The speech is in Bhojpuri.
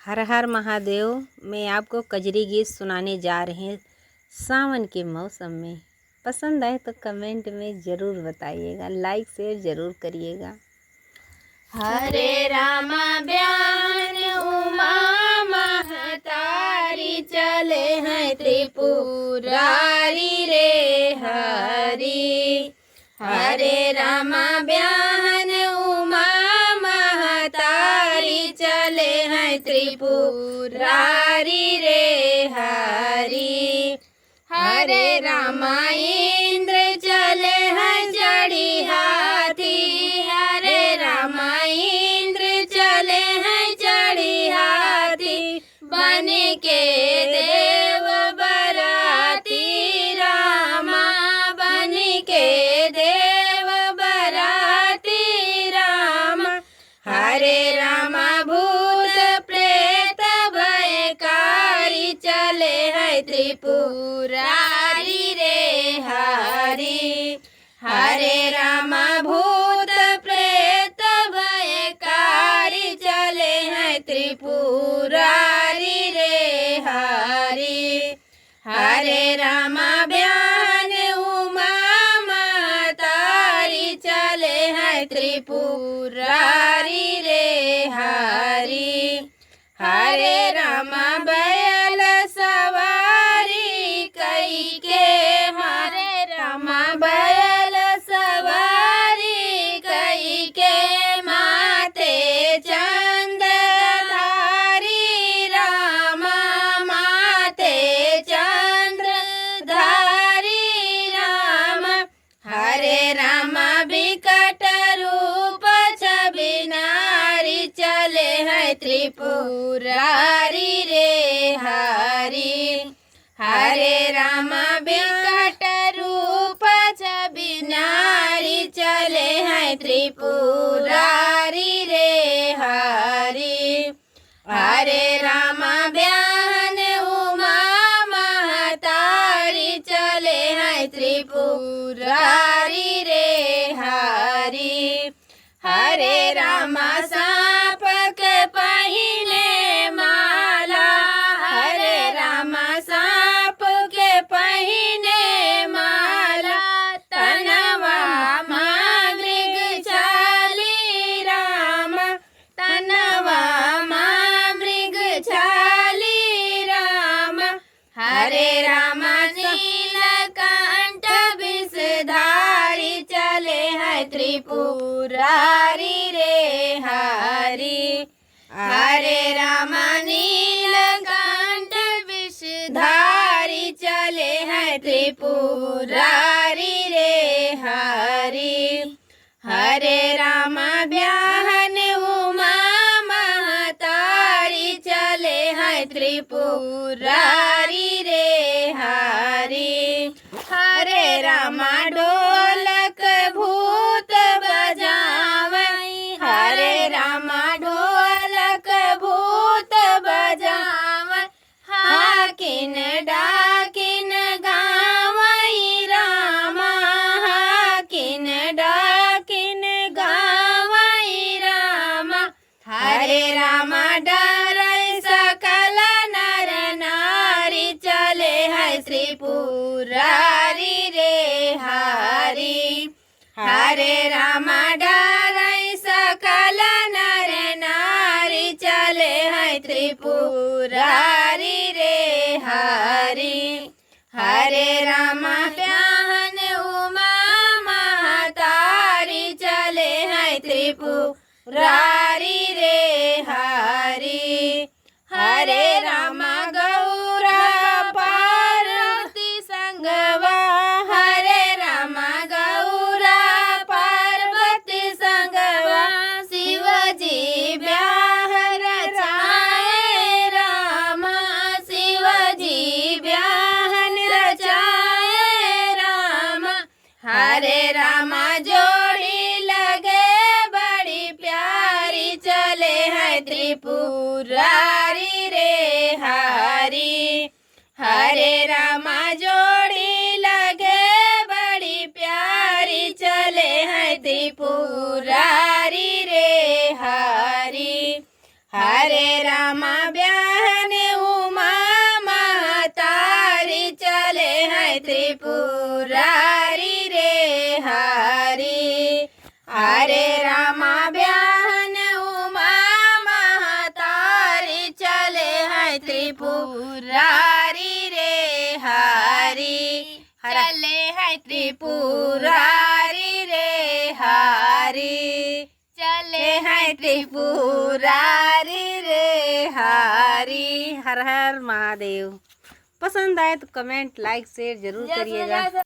हर हर महादेव। मैं आपको कजरी गीत सुनाने जा रहे हैं सावन के मौसम में। पसंद आए तो कमेंट में ज़रूर बताइएगा, लाइक शेयर ज़रूर करिएगा। हरे रामा ब्यान उमा महतारी चले हैं त्रिपुरारी रे हरी। हरे रामा ब्यान उमा महतारी चले हैं त्रिपुरारी रे हरी। हरे रामा इंद्र चले हैं जड़ी हाथी। हरे रामा इंद्र चले हैं जड़ी हाथी। बन के देव बराती रामा, बन के देव बराती रामा। हरे रामा भूत प्रेत भयकारी चले हैं त्रिपुरारी रे हरी। हरे रामा भूत प्रेत भयकारी चले हैं त्रिपुरारी रे हरी। हरे रामा ब्यान उमा महतारी चले हैं त्रिपुरारी रे हरी। हरे रामा बैल सवारी कई के, हरे रामा बैल सवारी कई के माते चंद्रधारी रामा, माते चंद्रधारी रामा। हरे रामा विकट रूप छवि नारी चले हैं त्रिपुरारी रे हरी। हरे रामा विकट रूप छवि नारी चले हैं त्रिपुरारी रे हरी। हरे रामा ब्यान उमा महतारी चले हैं त्रिपुरारी रे हरी। हरे रामा सांप के पहिने माला। हरे रामा सांप के पहिने माला। तनवा मृग छाली रामा, तनवा मृग छाली रामा। हरे रामा नीलकंठ विषधारी चले हैं त्रिपुरारी रे हरी। हरे रामा नीलकंठ विषधारी चले हैं त्रिपुरारी रे हरी। हरे रामा ब्याहन उमा महतारी चले हैं त्रिपुरारी रे हरी। हरे रामा ढोलक भूत बजावे। हरे रामा ढोलक भूत बजावे। हाकिन डाकिन गावई रामा, हाकिन डाकिन गावई रामा। हरे रामा डरै सकल नर नारी चले हैं त्रिपुरारी रे हरी। हरे रामा डरै सकल नर नारी चले हैं त्रिपुरारी रे हरी। हरे रामा ब्याहन उमा महतारी चले हैं त्रिपुरारी रे हरी। हरे रामा गौरा पार्वती संगवा। हरे रामा गौरा पार्वती संगवा। शिवजी ब्याह रचाए रामा, शिवजी ब्याह रचाए रामा। हरे रामा जोड़ी लगे बड़ी प्यारी चले हैं त्रिपुरारी रे हरी। हरे रामा जोड़ी लगे बड़ी प्यारी चले हैं त्रिपुरारी रे हरी। हरे रामा त्रिपुरारी रे हरि। हरे रामा ब्याहन उमा महतारी चले हैं त्रिपुरारी रे हरि। चले हैं त्रिपुरारी रे हरि। चले हैं त्रिपुरारी रे हरि। हर हर महादेव। पसंद आए तो कमेंट लाइक शेयर जरूर करिएगा।